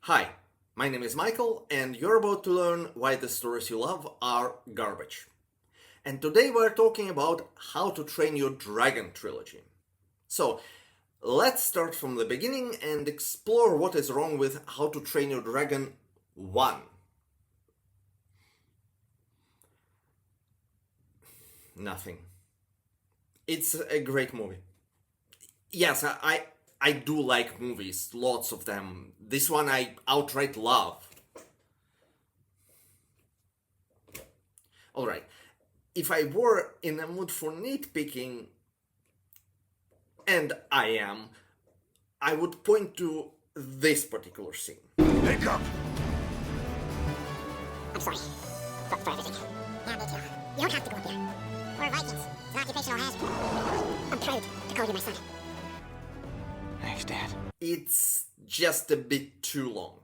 Hi, my name is Michael, and you're about to learn why the stories you love are garbage. And today we're talking about How to Train Your Dragon trilogy. So, let's start from the beginning and explore what is wrong with How to Train Your Dragon 1. Nothing. It's a great movie. Yes, I do like movies, lots of them. This one I outright love. Alright, if I were in a mood for nitpicking, and I am, I would point to this particular scene. Pick up! I'm sorry. For everything. Yeah, me too. You don't have to go up there. We're Vikings. It's an occupational hazard. I'm proud to call you my son. Thanks, Dad. It's just a bit too long.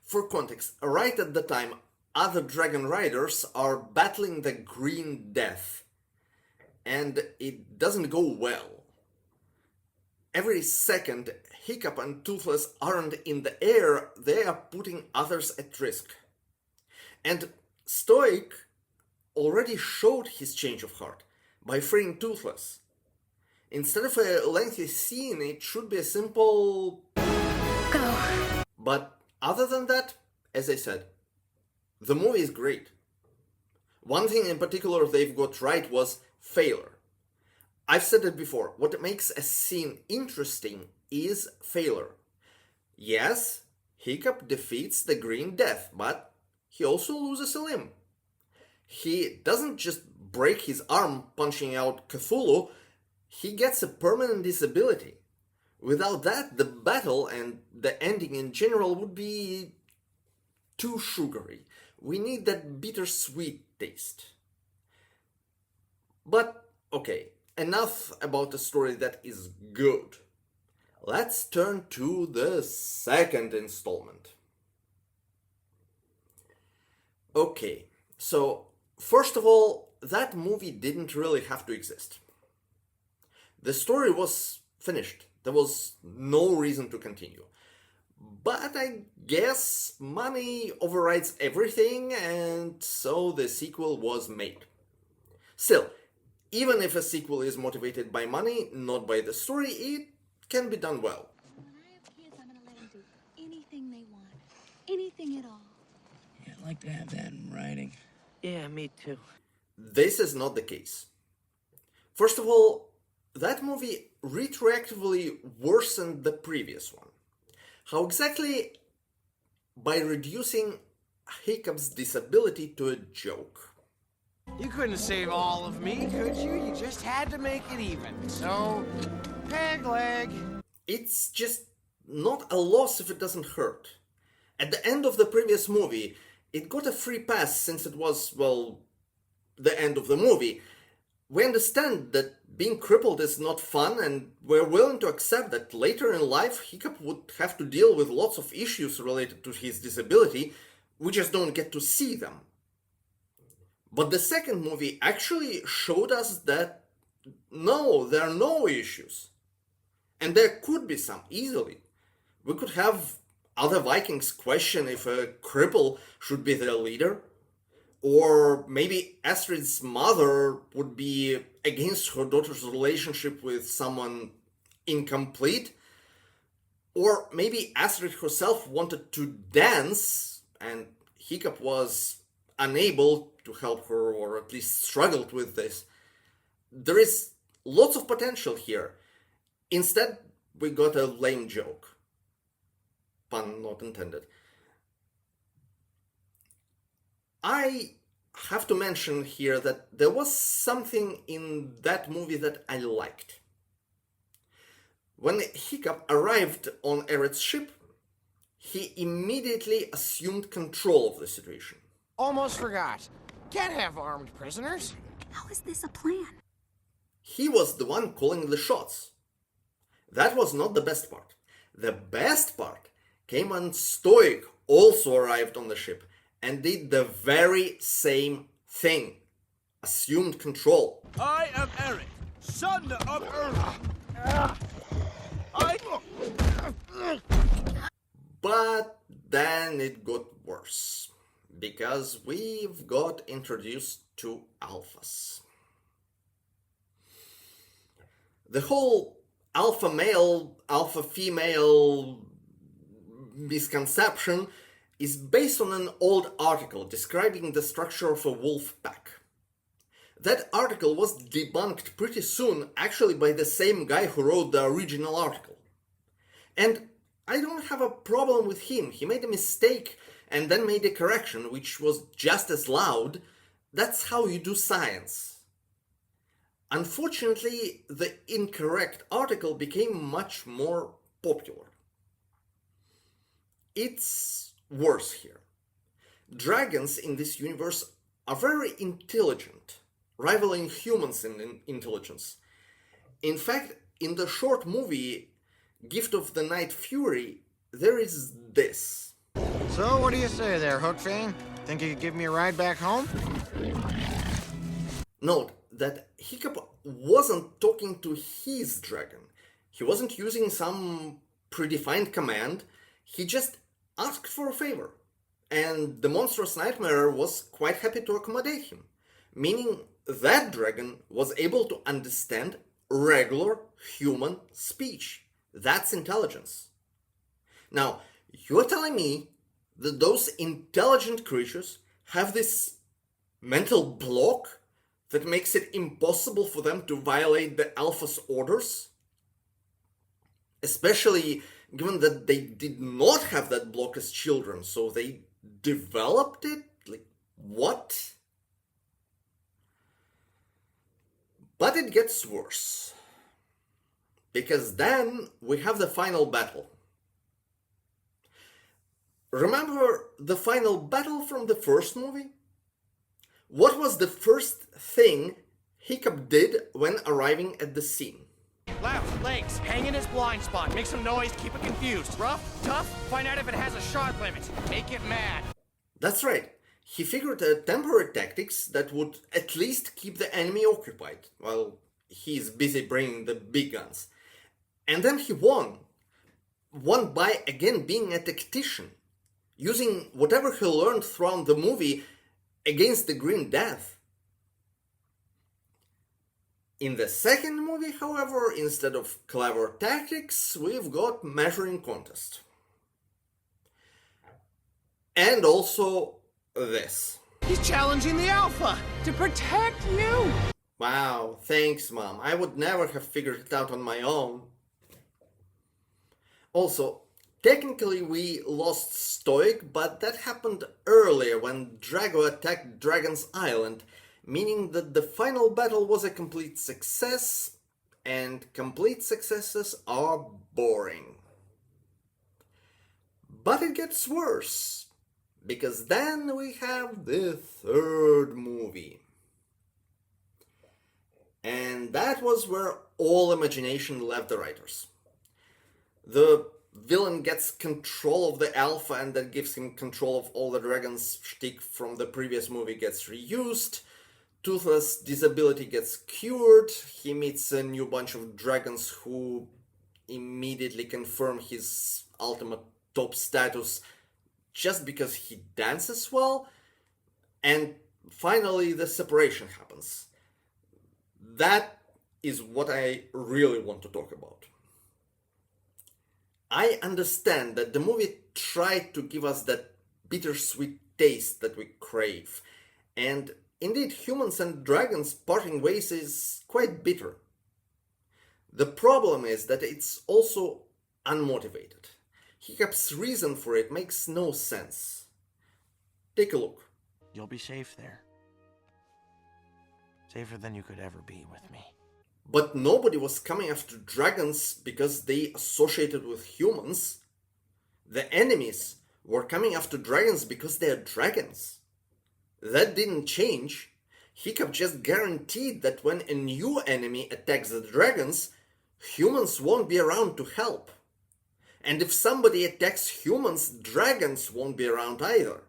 For context, right at the time, other dragon riders are battling the Green Death, and it doesn't go well. Every second Hiccup and Toothless aren't in the air, they are putting others at risk. And Stoic already showed his change of heart by freeing Toothless. Instead of a lengthy scene, it should be a simple Go. But other than that, as I said, the movie is great. One thing in particular they've got right was failure. I've said it before, what makes a scene interesting is failure. Yes, Hiccup defeats the Green Death, but he also loses a limb. He doesn't just break his arm punching out Cthulhu, he gets a permanent disability. Without that, the battle and the ending in general would be too sugary. We need that bittersweet taste. But, okay, enough about a story that is good. Let's turn to the second installment. Okay, so first of all, that movie didn't really have to exist. The story was finished. There was no reason to continue. But I guess money overrides everything, and so the sequel was made. Still, even if a sequel is motivated by money, not by the story, it can be done well. When I have kids, I'm gonna let them do anything they want. Anything at all. Yeah, I'd like to have that in writing. Yeah, me too. This is not the case. First of all, that movie retroactively worsened the previous one. How exactly? By reducing Hiccup's disability to a joke. You couldn't save all of me, could you? You just had to make it even. So, peg leg. It's just not a loss if it doesn't hurt. At the end of the previous movie, it got a free pass since it was, well, the end of the movie. We understand that being crippled is not fun, and we're willing to accept that later in life Hiccup would have to deal with lots of issues related to his disability. We just don't get to see them. But the second movie actually showed us that no, there are no issues. And there could be some, easily. We could have other Vikings question if a cripple should be their leader. Or maybe Astrid's mother would be against her daughter's relationship with someone incomplete. Or maybe Astrid herself wanted to dance and Hiccup was unable to help her, or at least struggled with this. There is lots of potential here. Instead, we got a lame joke. Pun not intended. I have to mention here that there was something in that movie that I liked. When Hiccup arrived on Eret's ship, he immediately assumed control of the situation. Almost forgot. Can't have armed prisoners. How is this a plan? He was the one calling the shots. That was not the best part. The best part came when Stoic also arrived on the ship and did the very same thing. Assumed control. I am Eric, son of Earth. But then it got worse, because we've got introduced to alphas. The whole alpha male, alpha female misconception is based on an old article describing the structure of a wolf pack. That article was debunked pretty soon, actually by the same guy who wrote the original article. And I don't have a problem with him. He made a mistake and then made a correction, which was just as loud. That's how you do science. Unfortunately, the incorrect article became much more popular. It's worse here. Dragons in this universe are very intelligent, rivaling humans in intelligence. In fact, in the short movie Gift of the Night Fury, there is this. So, what do you say there, Hook Fang? Think you could give me a ride back home? Note that Hiccup wasn't talking to his dragon. He wasn't using some predefined command. He just asked for a favor. And the monstrous nightmare was quite happy to accommodate him, meaning that dragon was able to understand regular human speech. That's intelligence. Now, you're telling me that those intelligent creatures have this mental block that makes it impossible for them to violate the alpha's orders? Especially given that they did not have that block as children, so they developed it? Like, what? But it gets worse. Because then we have the final battle. Remember the final battle from the first movie? What was the first thing Hiccup did when arriving at the scene? Left, legs, hang in his blind spot, make some noise, keep it confused. Rough, tough, find out if it has a shot limit. Make it mad. That's right. He figured out temporary tactics that would at least keep the enemy occupied while he's busy bringing the big guns. And then he won. Won by, again, being a tactician, using whatever he learned throughout the movie against the Green Death. In the second movie, however, instead of clever tactics, we've got measuring contest. And also this. He's challenging the Alpha to protect you. Wow, thanks, Mom. I would never have figured it out on my own. Also, technically we lost Stoic, but that happened earlier when Drago attacked Dragon's Island, meaning that the final battle was a complete success, and complete successes are boring. But it gets worse, because then we have the third movie. And that was where all imagination left the writers. The villain gets control of the Alpha, and that gives him control of all the dragons shtick from the previous movie gets reused. Toothless disability gets cured. He meets a new bunch of dragons who immediately confirm his ultimate top status just because he dances well. And finally the separation happens. That is what I really want to talk about. I understand that the movie tried to give us that bittersweet taste that we crave, and indeed humans and dragons parting ways is quite bitter. The problem is that it's also unmotivated. Hiccup's reason for it makes no sense. Take a look. You'll be safe there. Safer than you could ever be with me. But nobody was coming after dragons because they associated with humans. The enemies were coming after dragons because they are dragons. That didn't change. Hiccup just guaranteed that when a new enemy attacks the dragons, humans won't be around to help. And if somebody attacks humans, dragons won't be around either.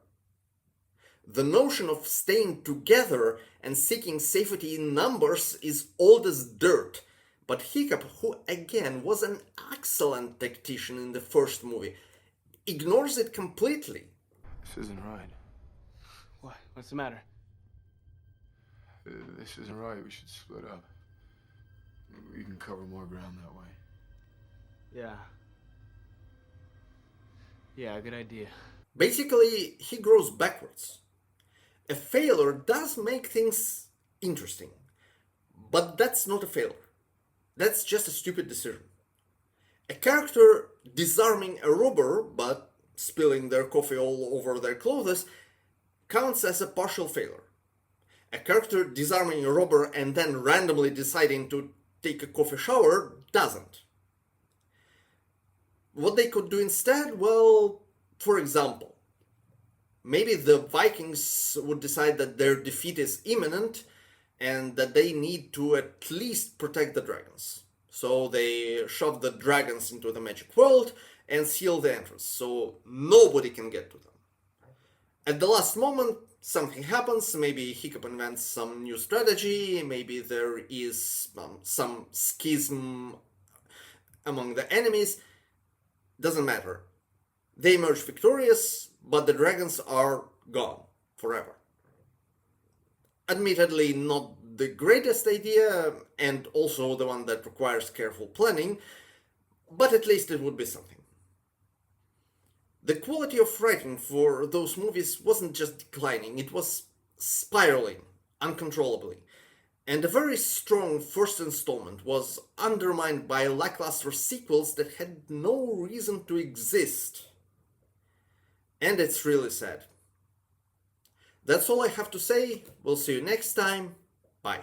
The notion of staying together and seeking safety in numbers is old as dirt, but Hiccup, who again was an excellent tactician in the first movie, ignores it completely. This isn't right. What? What's the matter? This isn't right. We should split up. We can cover more ground that way. Yeah. Yeah, good idea. Basically, he grows backwards. A failure does make things interesting, but that's not a failure. That's just a stupid decision. A character disarming a robber but spilling their coffee all over their clothes counts as a partial failure. A character disarming a robber and then randomly deciding to take a coffee shower doesn't. What they could do instead? Well, for example, maybe the Vikings would decide that their defeat is imminent and that they need to at least protect the dragons. So they shove the dragons into the magic world and seal the entrance so nobody can get to them. At the last moment, something happens. Maybe Hiccup invents some new strategy. Maybe there is some schism among the enemies. Doesn't matter. They emerge victorious, but the dragons are gone forever. Admittedly, not the greatest idea, and also the one that requires careful planning, but at least it would be something. The quality of writing for those movies wasn't just declining, it was spiraling uncontrollably. And a very strong first installment was undermined by lackluster sequels that had no reason to exist. And it's really sad. That's all I have to say. We'll see you next time. Bye.